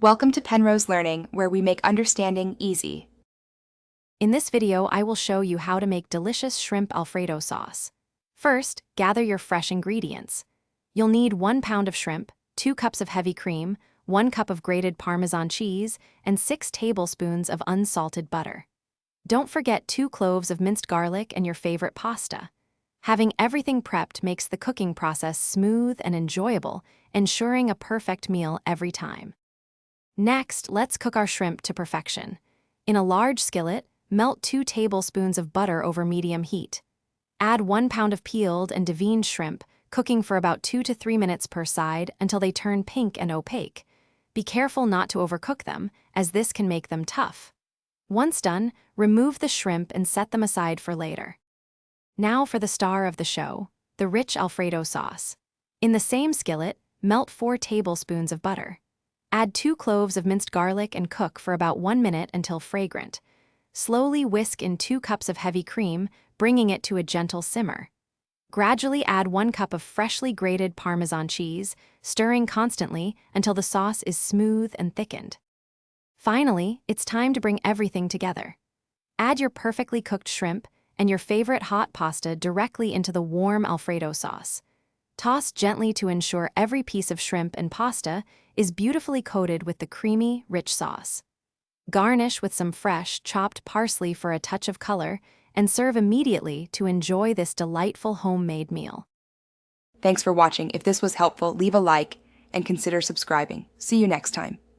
Welcome to Penrose Learning, where we make understanding easy. In this video, I will show you how to make delicious shrimp Alfredo sauce. First, gather your fresh ingredients. You'll need 1 pound of shrimp, 2 cups of heavy cream, 1 cup of grated Parmesan cheese, and 6 tablespoons of unsalted butter. Don't forget 2 cloves of minced garlic and your favorite pasta. Having everything prepped makes the cooking process smooth and enjoyable, ensuring a perfect meal every time. Next, let's cook our shrimp to perfection. In a large skillet, melt 2 tablespoons of butter over medium heat. Add 1 pound of peeled and deveined shrimp, cooking for about 2 to 3 minutes per side until they turn pink and opaque. Be careful not to overcook them, as this can make them tough. Once done, remove the shrimp and set them aside for later. Now for the star of the show, the rich Alfredo sauce. In the same skillet, melt 4 tablespoons of butter. Add 2 cloves of minced garlic and cook for about 1 minute until fragrant. Slowly whisk in 2 cups of heavy cream, bringing it to a gentle simmer. Gradually add 1 cup of freshly grated Parmesan cheese, stirring constantly until the sauce is smooth and thickened. Finally, it's time to bring everything together. Add your perfectly cooked shrimp and your favorite hot pasta directly into the warm Alfredo sauce. Toss gently to ensure every piece of shrimp and pasta is beautifully coated with the creamy, rich sauce. Garnish with some fresh, chopped parsley for a touch of color, and serve immediately to enjoy this delightful homemade meal. Thanks for watching. If this was helpful, leave a like and consider subscribing. See you next time.